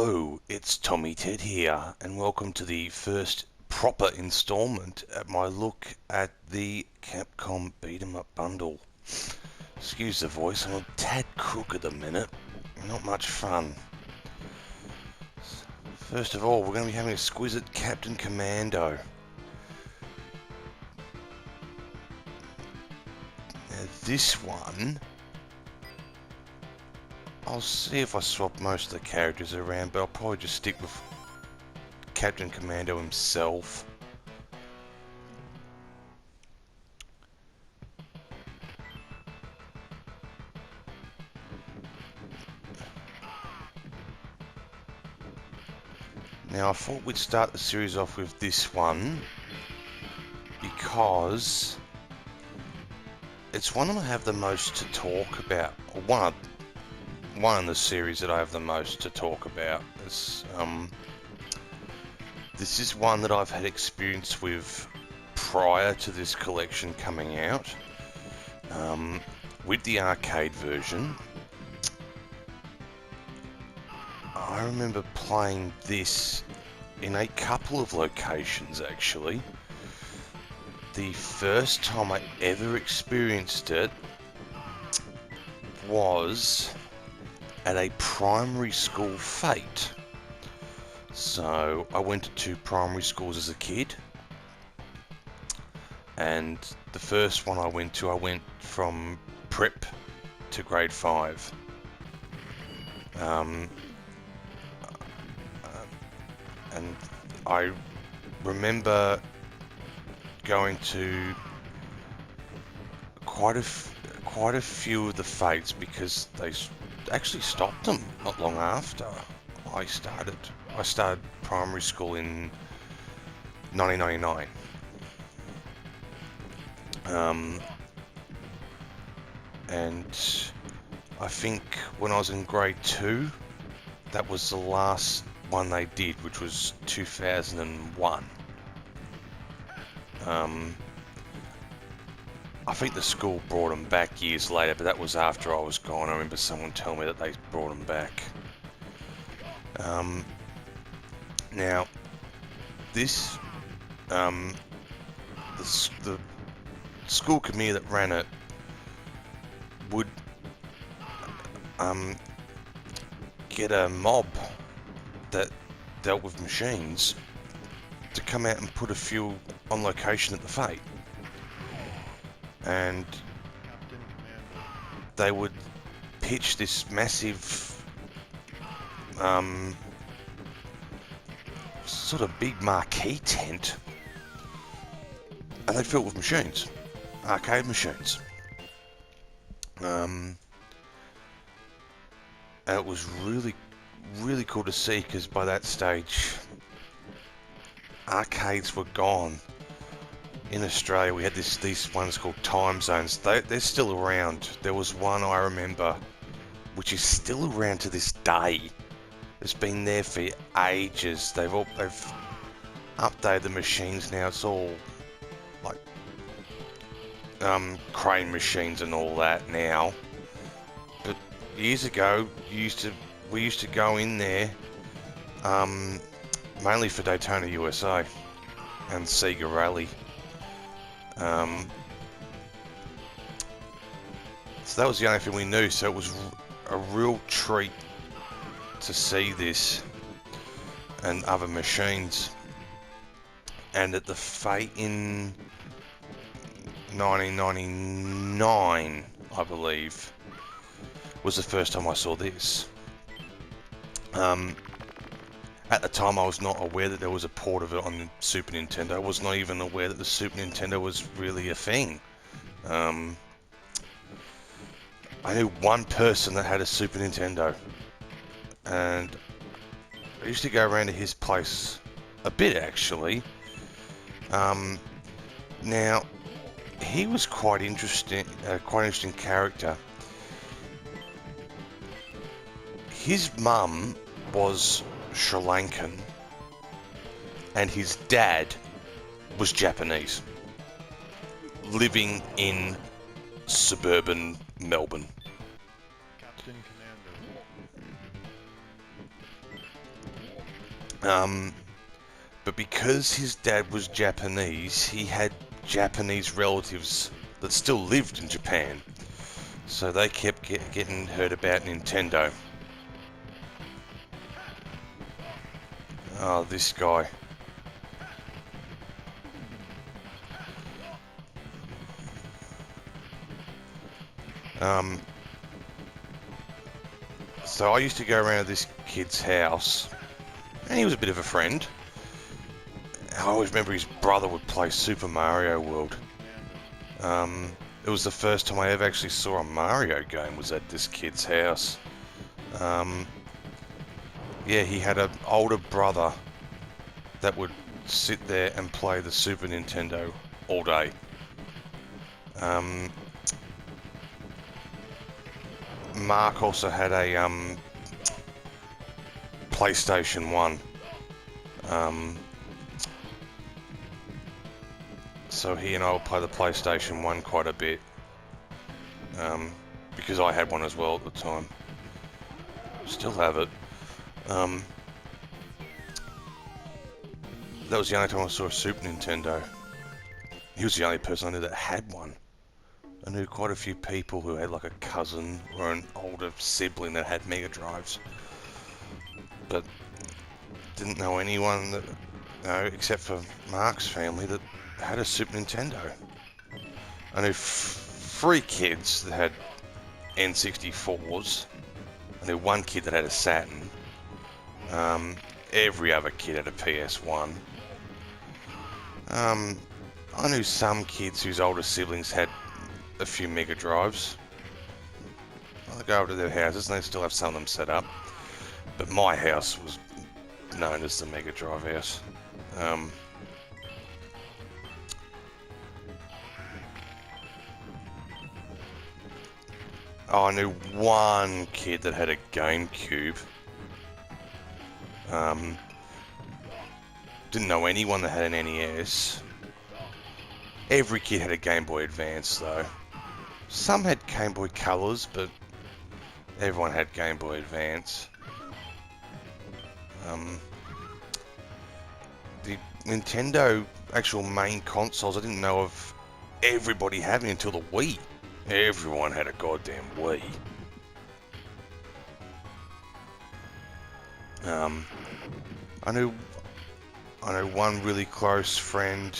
Hello, it's Tommy Ted here, and welcome to the first proper installment at my look at the Capcom Beat 'em Up bundle. Excuse the voice, I'm a tad crook at the minute. Not much fun. First of all, we're going to be having a squiz at Captain Commando. Now this one, I'll see if I swap most of the characters around, but I'll probably just stick with Captain Commando himself. Now I thought we'd start the series off with this one because it's one I have the most to talk about, or one in the series that I have the most to talk about. This is one that I've had experience with prior to this collection coming out, with the arcade version. I remember playing this in a couple of locations actually. The first time I ever experienced it was at a primary school fete. So I went to two primary schools as a kid, and the first one I went from prep to grade 5. And I remember going to quite a few of the fetes because they actually stopped them not long after I started. I started primary school in 1999. And I think when I was in grade 2, that was the last one they did, which was 2001. I think the school brought them back years later, but that was after I was gone. I remember someone telling me that they brought them back. Now, this, the school committee that ran it would get a mob that dealt with machines to come out and put a few on location at the fete. And they would pitch this massive sort of big marquee tent, and they'd fill it with machines, arcade machines. And it was really cool to see, because by that stage arcades were gone. In Australia we had these ones called time zones. They're still around. There was one I remember which is still around to this day. It's been there for ages. They've updated the machines now. It's all like crane machines and all that now. But years ago we used to go in there mainly for Daytona USA and Sega Rally. So that was the only thing we knew, so it was a real treat to see this and other machines. And at the fete in 1999, I believe, was the first time I saw this. At the time I was not aware that there was a port of it on the Super Nintendo. I was not even aware that the Super Nintendo was really a thing. I knew one person that had a Super Nintendo, and I used to go around to his place a bit actually. Now, he was quite interesting character. His mum was Sri Lankan, and his dad was Japanese, living in suburban Melbourne. Captain Commando. But because his dad was Japanese, he had Japanese relatives that still lived in Japan. So they kept getting heard about Nintendo. Oh, this guy. So I used to go around to this kid's house, and he was a bit of a friend. I always remember his brother would play Super Mario World. It was the first time I ever actually saw a Mario game was at this kid's house. Yeah, he had an older brother that would sit there and play the Super Nintendo all day. Mark also had a PlayStation 1. So he and I would play the PlayStation 1 quite a bit. Because I had one as well at the time. Still have it. That was the only time I saw a Super Nintendo. He was the only person I knew that had one. I knew quite a few people who had like a cousin or an older sibling that had Mega Drives. But didn't know anyone that, except for Mark's family, that had a Super Nintendo. I knew 3 kids that had N64s. I knew 1 kid that had a Saturn. Every other kid had a PS1. I knew some kids whose older siblings had a few Mega Drives. I go over to their houses and they still have some of them set up. But my house was known as the Mega Drive house. I knew 1 kid that had a GameCube. Didn't know anyone that had an NES. Every kid had a Game Boy Advance though. Some had Game Boy Colors, but everyone had Game Boy Advance. The Nintendo actual main consoles, I didn't know of everybody having until the Wii. Everyone had a goddamn Wii. I know 1 really close friend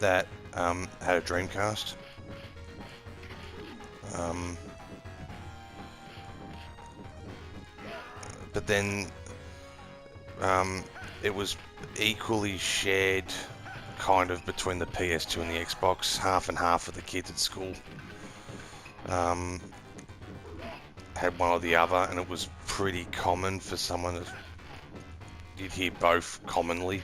that had a Dreamcast. But then it was equally shared kind of between the PS2 and the Xbox, half and half of the kids at school had one or the other, and it was pretty common for someone that you'd hear both commonly.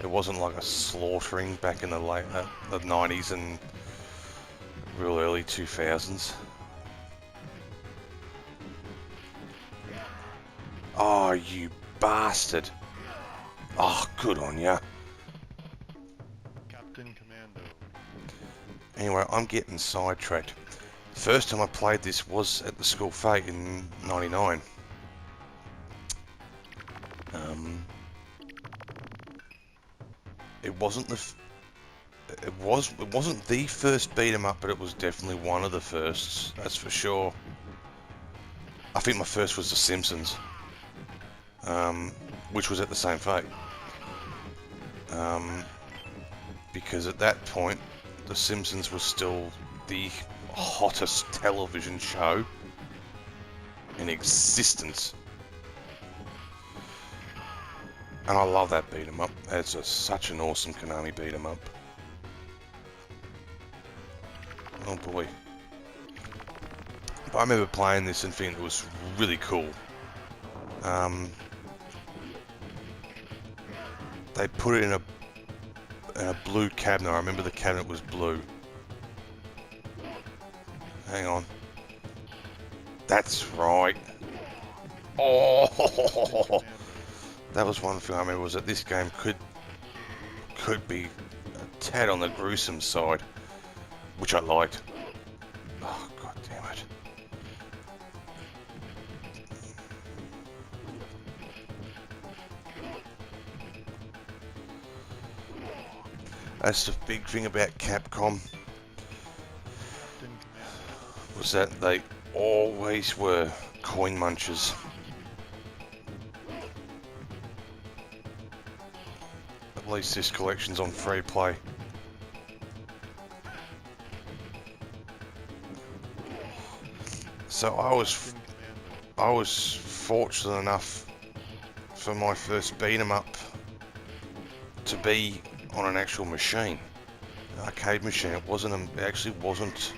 It wasn't like a slaughtering back in the late the 90s and real early 2000s. Oh, you bastard. Oh, good on ya. Captain Commando. Anyway, I'm getting sidetracked. First time I played this was at the school fete in '99. It wasn't it wasn't the first beat 'em up, but it was definitely one of the firsts. That's for sure. I think my first was The Simpsons, which was at the same fete. Because at that point, The Simpsons was still the hottest television show in existence. And I love that beat 'em up. It's such an awesome Konami beat 'em up. Oh boy. But I remember playing this and thinking it was really cool. They put it in a blue cabinet. I remember the cabinet was blue. Hang on. That's right. Oh, that was one thing I remember, was that this game could be a tad on the gruesome side, which I liked. Oh, god damn it. That's the big thing about Capcom, was that they always were coin munchers. At least this collection's on free play. So I was fortunate enough for my first beat 'em up to be on an actual machine, an arcade machine. It actually wasn't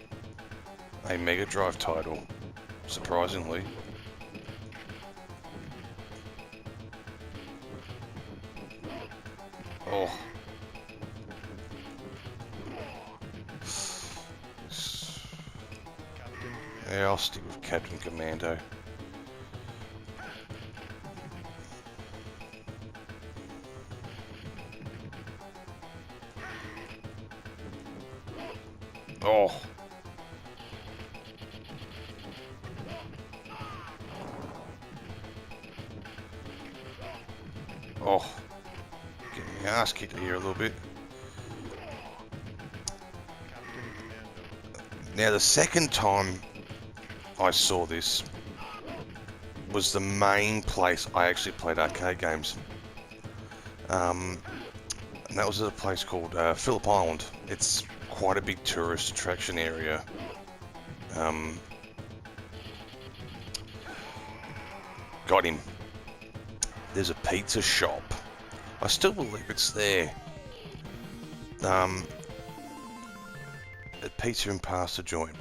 a Mega Drive title, surprisingly. Oh. Yeah, I'll stick with Captain Commando. Oh. Oh. Getting my ass kicked here a little bit. Now the second time I saw this was the main place I actually played arcade games. And that was at a place called Phillip Island. It's quite a big tourist attraction area. Got him. There's a pizza shop. I still believe it's there. A pizza and pasta joint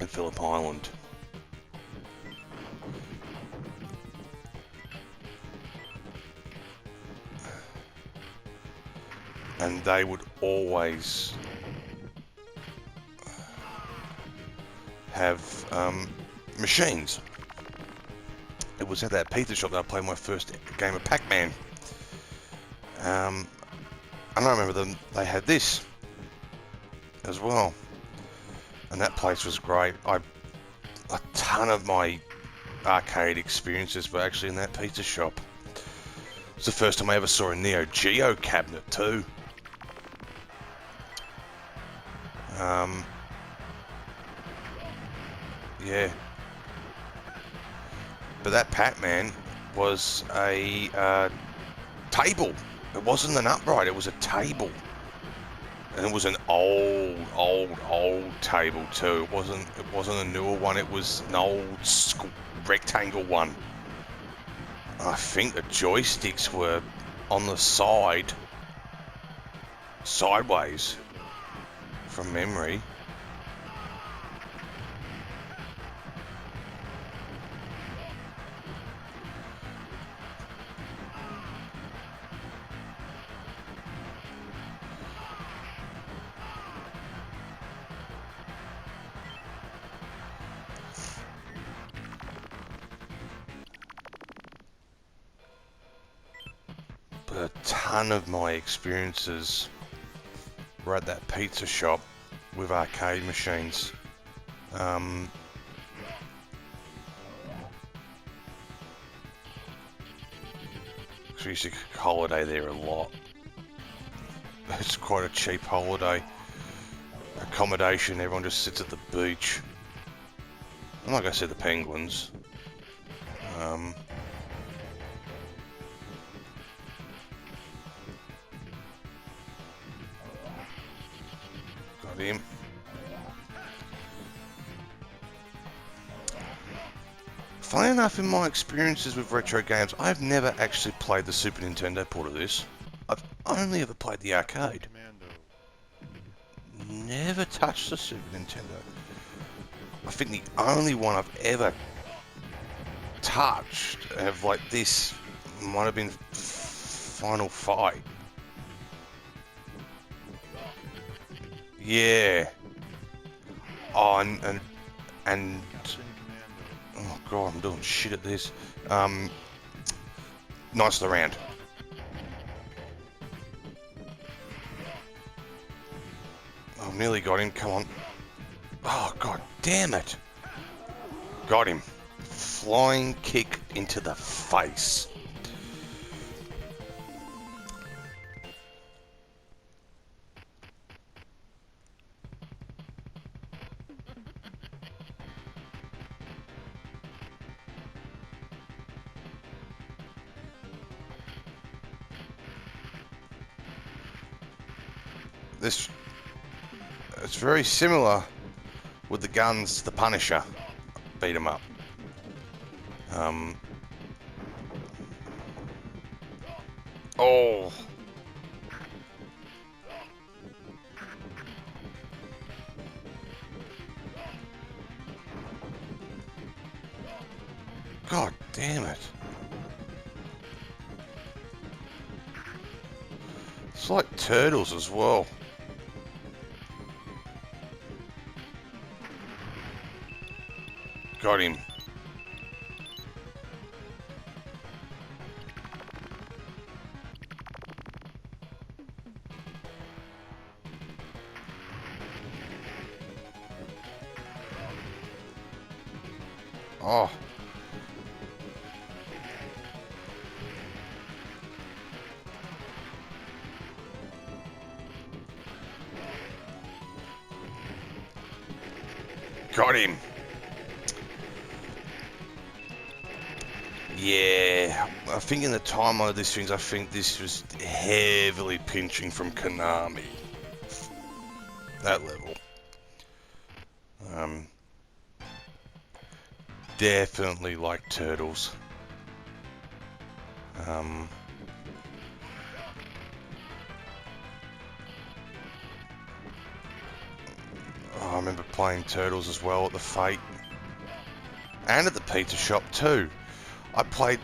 in Phillip Island. And they would always have machines. It was at that pizza shop that I played my first game of Pac-Man. And I remember they had this as well. And that place was great. A ton of my arcade experiences were actually in that pizza shop. It's the first time I ever saw a Neo Geo cabinet too. Yeah. But that Pac-Man was a table. It wasn't an upright, it was a table. And it was an old table too. It wasn't a newer one, it was an old rectangle one. I think the joysticks were on the side, sideways, from memory. But a ton of my experiences were at that pizza shop with arcade machines. We used to holiday there a lot. It's quite a cheap holiday. Accommodation, everyone just sits at the beach. I'm not going to see the penguins. Got him. Funny enough, in my experiences with retro games, I've never actually played the Super Nintendo port of this. I've only ever played the arcade. Never touched the Super Nintendo. I think the only one I've ever touched of like this might have been Final Fight. Yeah. Oh, and oh god, I'm doing shit at this. Nice around. Oh, nearly got him. Come on. Oh god, damn it. Got him. Flying kick into the face. this it's very similar with the guns to the Punisher beat 'em up. Oh. God damn it. It's like turtles as well. Got him. Oh. Got him. Yeah, I think in the time of these things, I think this was heavily pinching from Konami. That level. Definitely like Turtles. I remember playing Turtles as well at the Fate. And at the pizza shop too. I played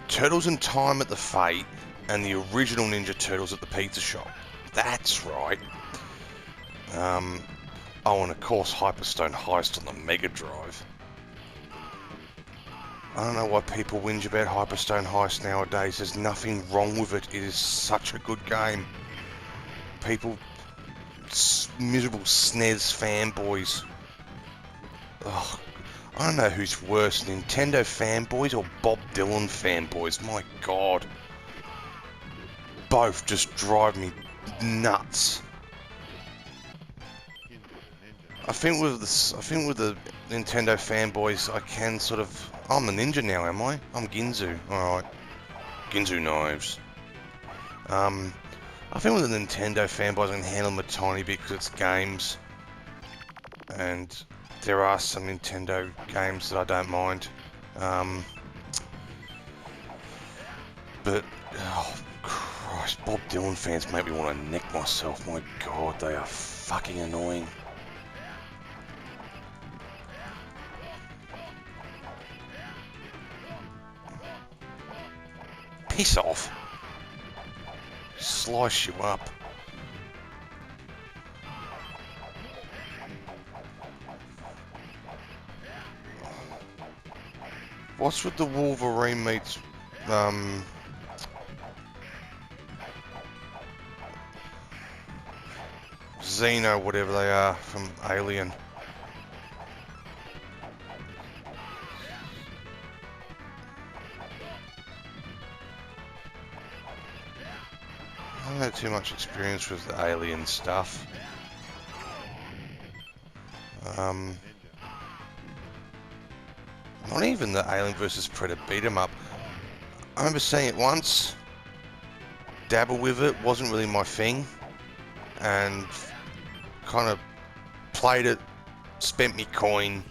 Turtles in Time at the Fate and the original Ninja Turtles at the pizza shop. That's right. Oh, and of course Hyperstone Heist on the Mega Drive. I don't know why people whinge about Hyperstone Heist nowadays. There's nothing wrong with it. It is such a good game. People, miserable SNES fanboys. Ugh. I don't know who's worse, Nintendo fanboys or Bob Dylan fanboys. My God. Both just drive me nuts. I think with the Nintendo fanboys, I can sort of... I'm the ninja now, am I? I'm Ginzu. Alright. Ginzu knives. I think with the Nintendo fanboys, I can handle them a tiny bit because it's games. And there are some Nintendo games that I don't mind. But, oh Christ, Bob Dylan fans make me want to neck myself. My God, they are fucking annoying. Piss off. Slice you up. What's with the Wolverine meets Xeno, whatever they are, from Alien? I don't have too much experience with the Alien stuff. Not even the Alien vs Predator beat 'em up. I remember seeing it once, dabble with it, wasn't really my thing, and kind of played it, spent me coin,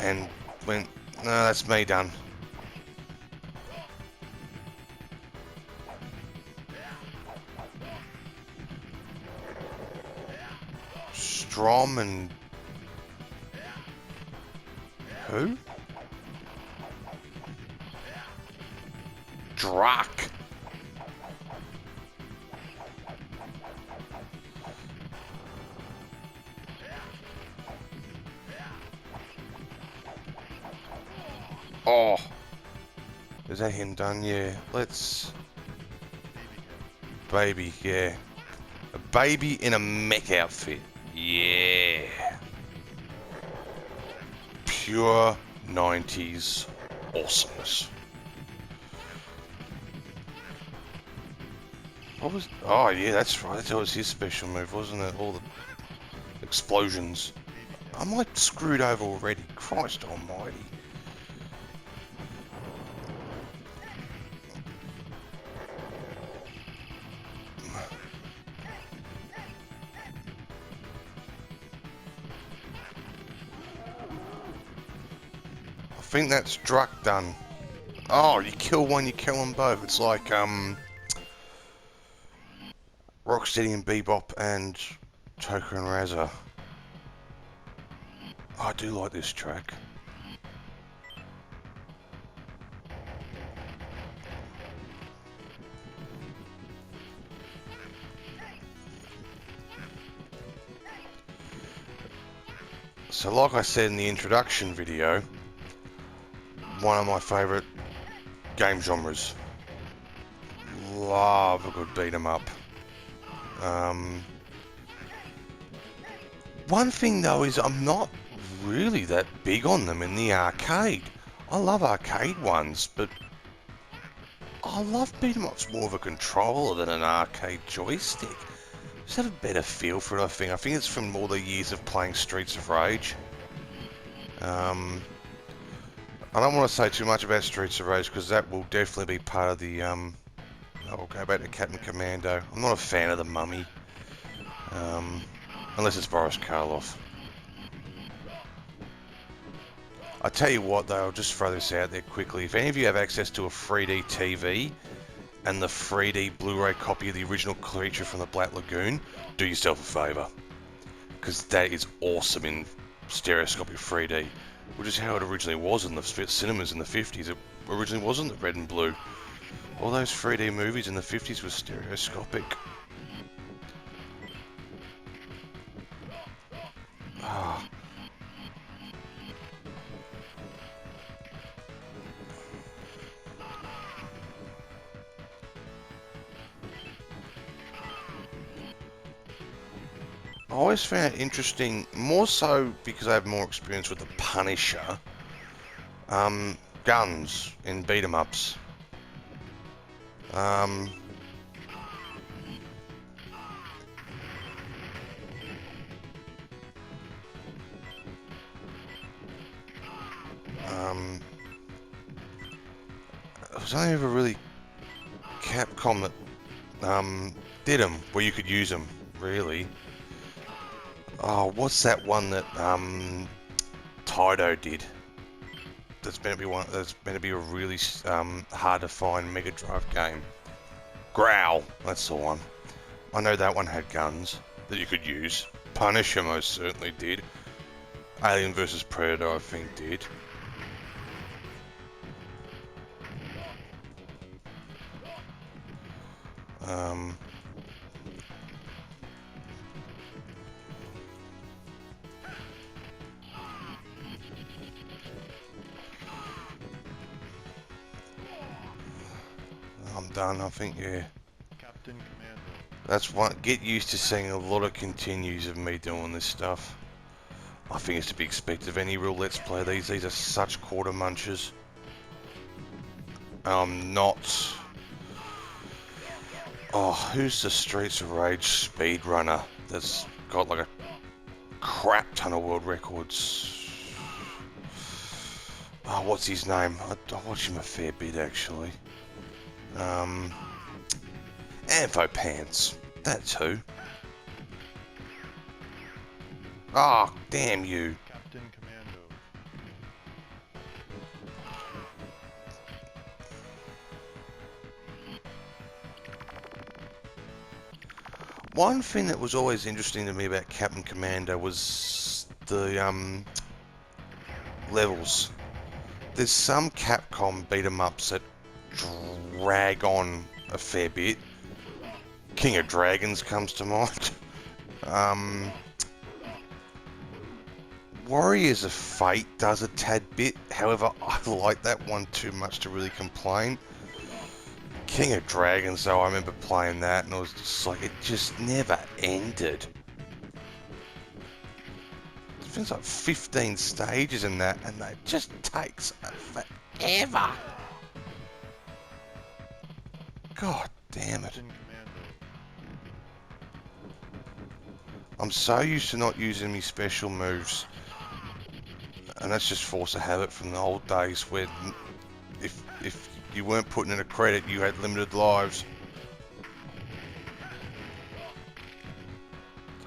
and went, no, that's me done. Strom and... who? Drak. Oh. Is that him done? Yeah. Let's... baby, yeah. A baby in a mech outfit. Yeah. Pure 90s awesomeness. What was... oh yeah, that's right. That was his special move, wasn't it? All the explosions. Am I screwed over already? Christ almighty. think that's Druck done. Oh, you kill one, you kill them both. It's like, Rocksteady and Bebop and Toker and Razza. Oh, I do like this track. So like I said in the introduction video, one of my favourite game genres. Love a good beat 'em up. One thing though is I'm not really that big on them in the arcade. I love arcade ones, but I love beat 'em ups more of a controller than an arcade joystick. Just have a better feel for it, I think. I think it's from all the years of playing Streets of Rage. I don't want to say too much about Streets of Rage because that will definitely be part of the, I'll go back to Captain Commando. I'm not a fan of the Mummy. Unless it's Boris Karloff. I tell you what though, I'll just throw this out there quickly. If any of you have access to a 3D TV and the 3D Blu-ray copy of the original Creature from the Black Lagoon, do yourself a favour. Because that is awesome in stereoscopic 3D. Which is how it originally was in the cinemas in the 50s. It originally wasn't the red and blue. All those 3D movies in the 50s were stereoscopic. Ah. I always found it interesting, more so because I have more experience with the Punisher, guns in beat 'em ups. It was only ever really Capcom that did them, where you could use them, really. Oh, what's that one that Taito did? That's meant to be one. That's meant to be a really hard to find Mega Drive game. Growl, that's the one. I know that one had guns that you could use. Punisher most certainly did. Alien vs Predator, I think, did. I'm done, I think, yeah. Captain Commando. That's one. Get used to seeing a lot of continues of me doing this stuff. I think it's to be expected of any real Let's Play. These are such quarter munchers. Not... Oh, who's the Streets of Rage speedrunner that's got like a crap ton of world records? Oh, what's his name? I watch him a fair bit, actually. Anfo Pants. That's who. Ah, oh, damn you. Captain Commando. One thing that was always interesting to me about Captain Commando was the levels. There's some Capcom beat 'em ups that drag on a fair bit. King of Dragons comes to mind. Warriors of Fate does a tad bit. However, I like that one too much to really complain. King of Dragons, though, I remember playing that, and it was just like, it just never ended. It feels like 15 stages in that, and it just takes forever. God damn it. Captain Commando. I'm so used to not using me special moves. And that's just force of habit from the old days where if you weren't putting in a credit, you had limited lives.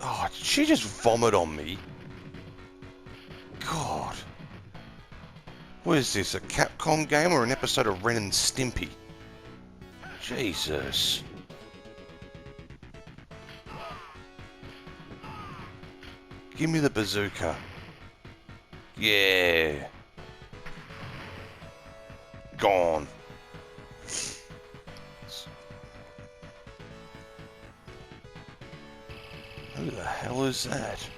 Oh, did she just vomit on me? God. What is this, a Capcom game or an episode of Ren and Stimpy? Jesus. Give me the bazooka. Yeah. Gone. Who the hell is that?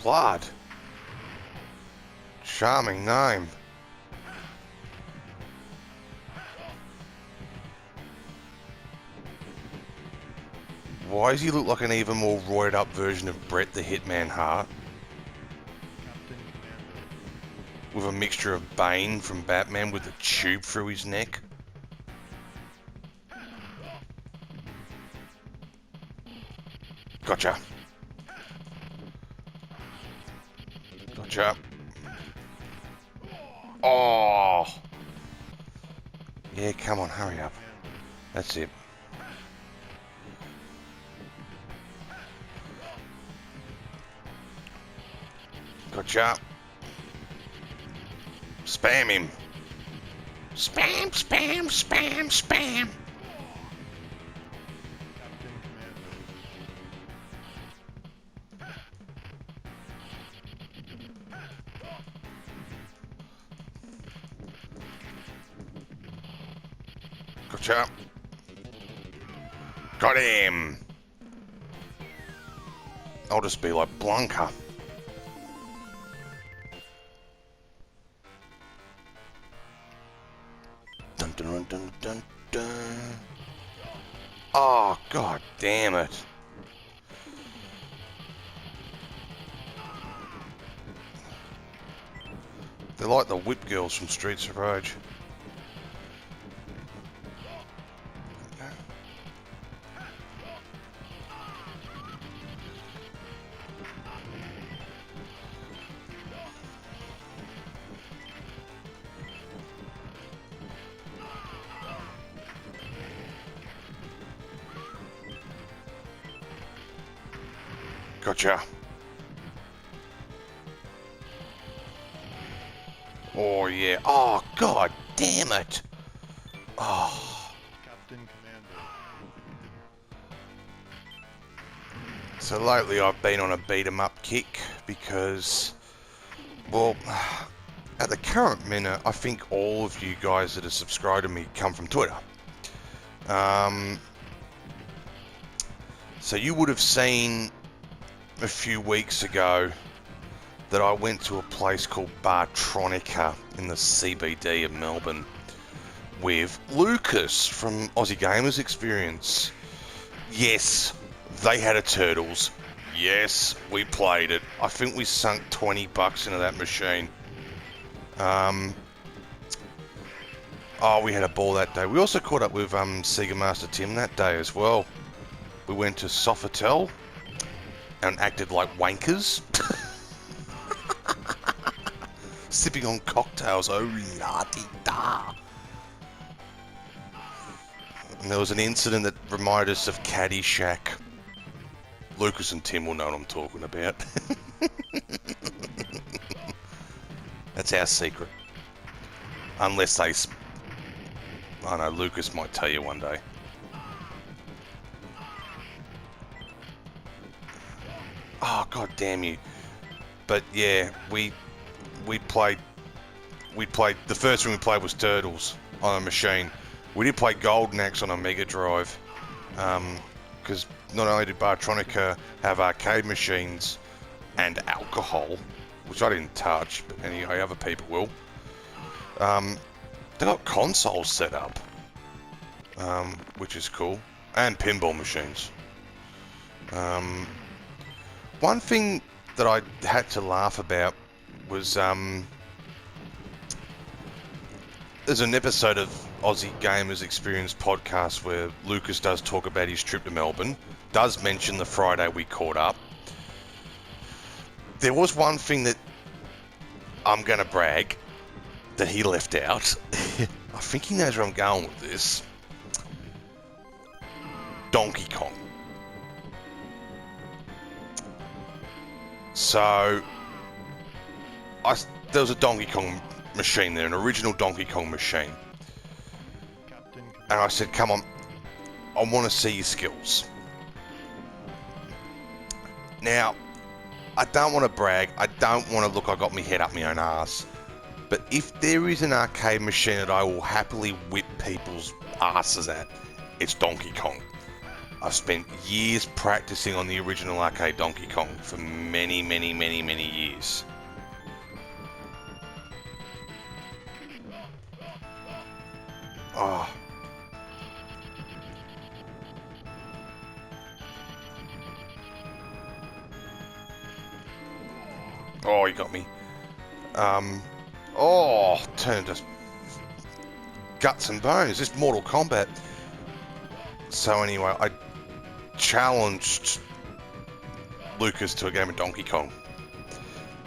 Blood. Charming name. Why does he look like an even more roided up version of Bret the Hitman Hart? Captain Commando. With a mixture of Bane from Batman with a tube through his neck? Gotcha. Gotcha. Oh! Yeah, come on, hurry up. That's it. Gotcha. Spam him. Spam, spam, spam, spam. Captain Commando. Gotcha. Got him. I'll just be like Blanca. Dun dun dun dun dun. Oh, god damn it. They're like the whip girls from Streets of Rage. Gotcha. Oh yeah. Oh god damn it. Oh. Captain Commando. So lately I've been on a beat 'em up kick because, well, at the current minute, I think all of you guys that are subscribed to me come from Twitter. So you would have seen a few weeks ago that I went to a place called Bartronica in the CBD of Melbourne with Lucas from Aussie Gamers Experience. Yes, they had a Turtles. Yes, we played it. I think we sunk $20 into that machine. Oh, we had a ball that day. We also caught up with Sega Master Tim that day as well. We went to Sofitel and acted like wankers. Sipping on cocktails, oh la-di-da. And there was an incident that reminded us of Caddyshack. Lucas and Tim will know what I'm talking about. That's our secret. Unless they... I know, Lucas might tell you one day. Oh, god damn you. But yeah, we played, the first one we played was Turtles on a machine. We did play Golden Axe on a Mega Drive, because not only did Bartronica have arcade machines and alcohol, which I didn't touch, but anyway, other people will. They got consoles set up, which is cool, and pinball machines. One thing that I had to laugh about was there's an episode of Aussie Gamers Experience podcast where Lucas does talk about his trip to Melbourne, does mention the Friday we caught up. There was one thing that I'm going to brag that he left out. I think he knows where I'm going with this. Donkey Kong. So, there was a Donkey Kong machine there, an original Donkey Kong machine. Captain Commando. And I said, come on, I want to see your skills. Now, I don't want to brag, I don't want to look I got my head up my own arse, but if there is an arcade machine that I will happily whip people's asses at, it's Donkey Kong. I've spent years practicing on the original arcade Donkey Kong for many, many, many, many years. Oh. Oh, you got me. Oh, turned just guts and bones. This Mortal Kombat. So anyway, I challenged Lucas to a game of Donkey Kong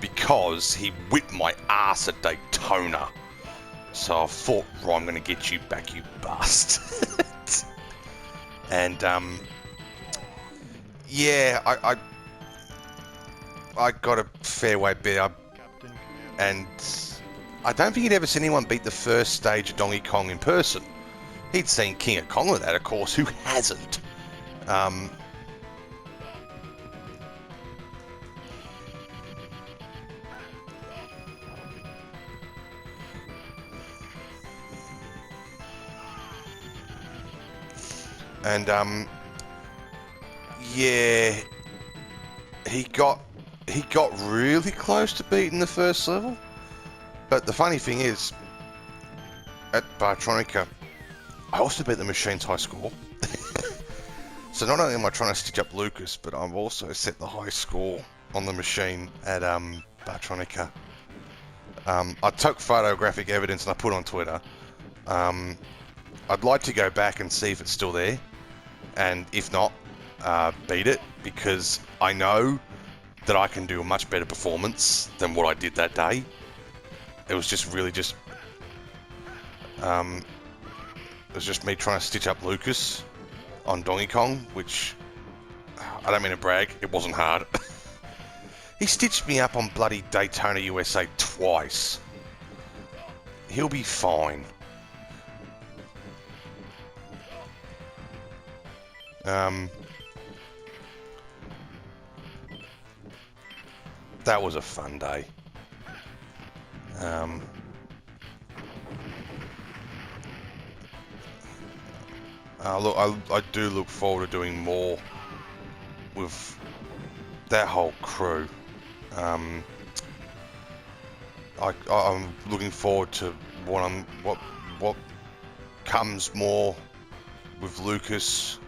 because he whipped my ass at Daytona. So I thought, right, I'm going to get you back, you bastard. And yeah, I got a fair way better, Captain Commando. and I don't think he'd ever seen anyone beat the first stage of Donkey Kong in person. He'd seen King of Kong with that, of course. Who hasn't? And yeah, he got really close to beating the first level. But the funny thing is, at Bartronica, I also beat the machine's high score. So not only am I trying to stitch up Lucas, but I've also set the high score on the machine at Bartronica. I took photographic evidence and I put it on Twitter. I'd like to go back and see if it's still there, and if not, beat it, because I know that I can do a much better performance than what I did that day. It was just really just it was just me trying to stitch up Lucas on Donkey Kong, which, I don't mean to brag, it wasn't hard. He stitched me up on bloody Daytona, USA twice. He'll be fine. That was a fun day. Look, I do look forward to doing more with that whole crew. I'm looking forward to what comes more with Lucas,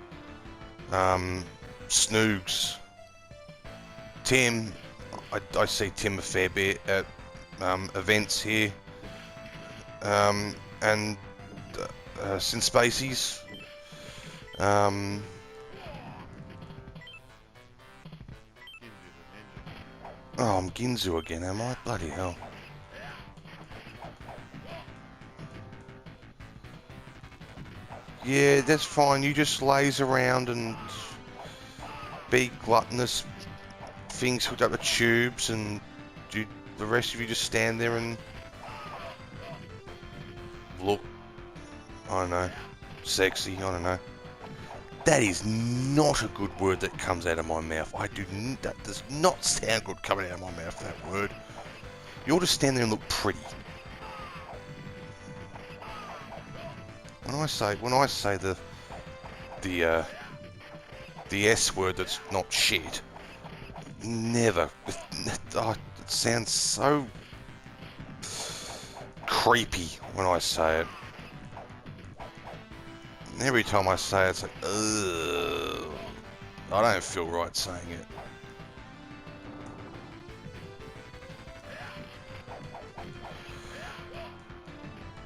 Snoogs, Tim. I see Tim a fair bit at events here, and since Spacies. Oh, I'm Ginzu again, am I? Bloody hell. Yeah, that's fine. You just laze around and be gluttonous things hooked up to tubes, and the rest of you just stand there and look, I don't know, sexy, I don't know. That is not a good word that comes out of my mouth. That does not sound good coming out of my mouth, that word. You ought to stand there and look pretty. When I say the S word that's not shit, never. It sounds so creepy when I say it. Every time I say it, it's like, ugh. I don't feel right saying it.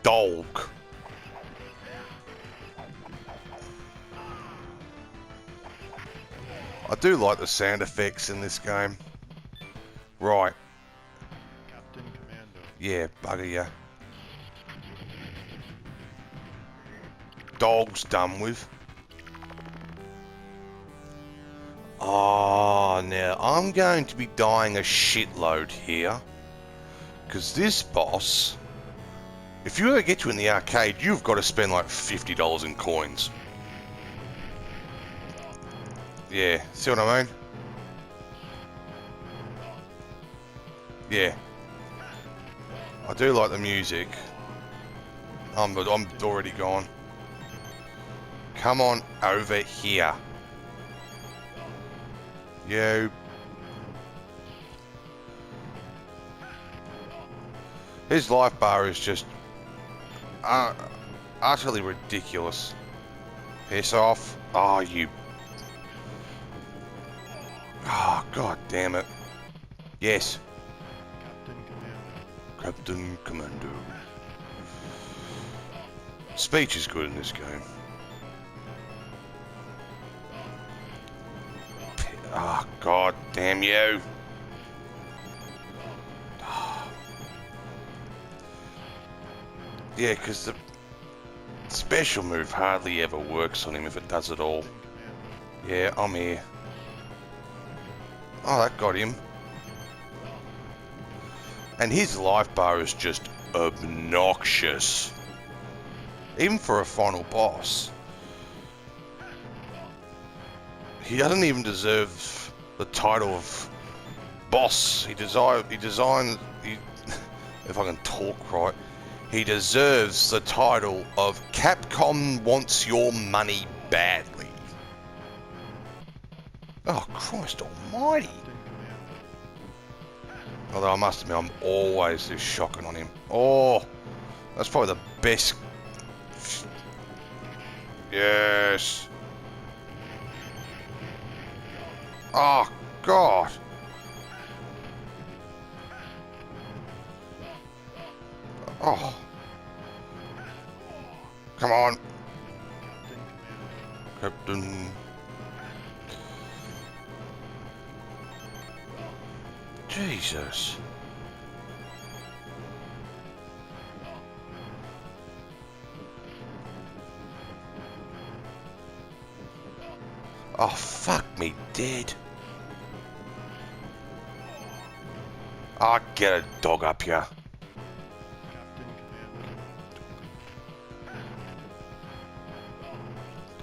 Dog. I do like the sound effects in this game. Right. Captain Commando. Yeah, bugger ya. Dog's done with. Oh, now I'm going to be dying a shitload here. Because this boss, if you ever get to in the arcade, you've got to spend like $50 in coins. Yeah, see what I mean? Yeah. I do like the music. I'm already gone. Come on over here. You. His life bar is just utterly ridiculous. Piss off. Oh, you. Oh, god damn it. Yes. Captain Commando. Speech is good in this game. Oh, god damn you. Yeah, because the special move hardly ever works on him if it does at all. Yeah, I'm here. Oh, that got him. And his life bar is just obnoxious. Even for a final boss. He doesn't even deserve the title of boss. If I can talk right, he deserves the title of Capcom wants your money badly. Oh, Christ almighty. Although I must admit, I'm always just shocking on him. Oh, that's probably the best. Yes. Oh, God. Oh. Come on. Captain. Jesus. Oh, fuck me dead. Oh, get a dog up here.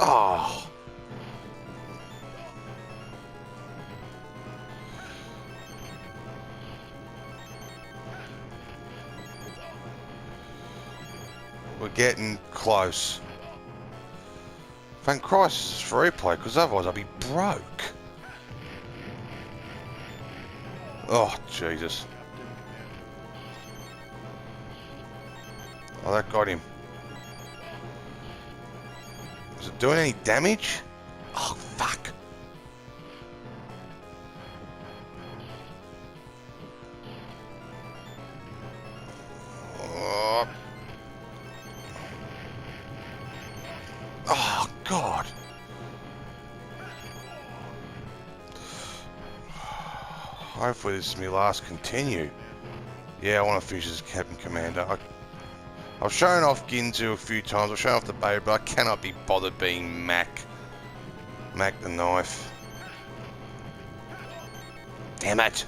Oh. We're getting close. Thank Christ it's free play, because otherwise I'd be broke. Oh, Jesus. Oh, that got him. Is it doing any damage? Oh, fuck. Oh, God. Hopefully this is my last continue. Yeah, I want to finish as Captain Commando. I've shown off Ginzu a few times, I've shown off the baby, but I cannot be bothered being Mac the knife. Damn it!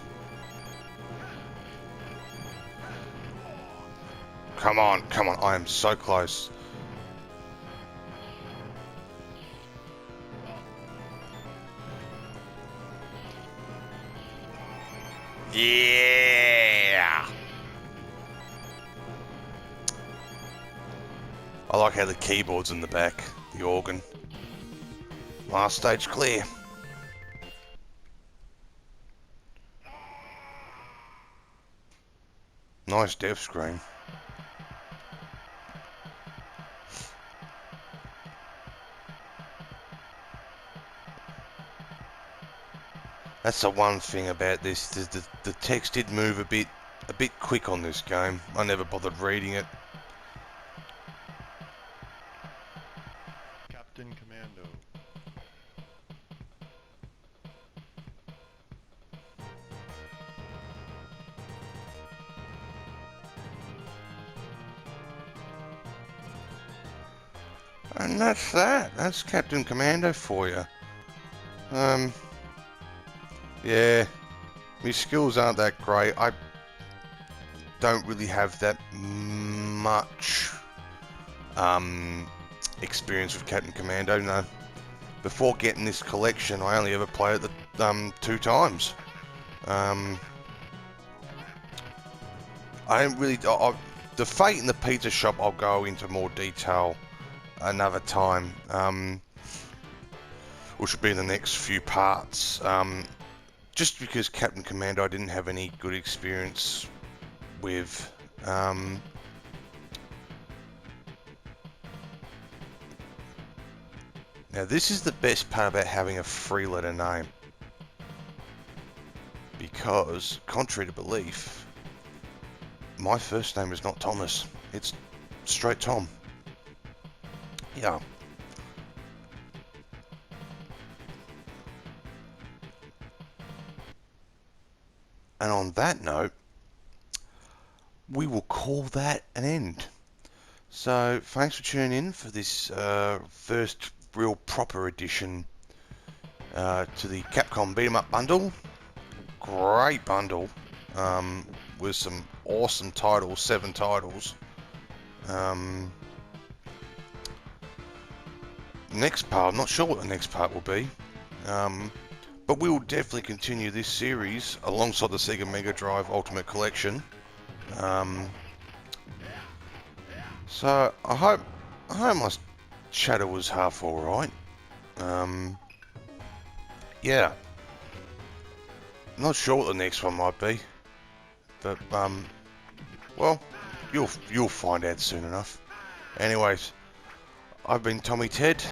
Come on, I am so close. Yeah! I like how the keyboard's in the back, the organ. Last stage clear. Nice death screen. That's the one thing about this. The text did move a bit quick on this game. I never bothered reading it. Captain Commando. And that's that. That's Captain Commando for you. Yeah, my skills aren't that great. I don't really have that much experience with Captain Commando. No, before getting this collection, I only ever played it 2 times. I don't really. The Fate in the Pizza Shop, I'll go into more detail another time, which will be in the next few parts. Just because Captain Commando I didn't have any good experience with. Now this is the best part about having a 3-letter name, because contrary to belief, my first name is not Thomas, it's straight Tom. Yeah. And on that note, we will call that an end. So thanks for tuning in for this first real proper edition to the Capcom Beat 'em Up bundle. Great bundle, with some awesome titles, 7 titles. Next part, I'm not sure what the next part will be, but we will definitely continue this series alongside the Sega Mega Drive Ultimate Collection. So I hope my chatter was half alright. Yeah. Not sure what the next one might be, but well, you'll find out soon enough. Anyways, I've been Tommy Ted.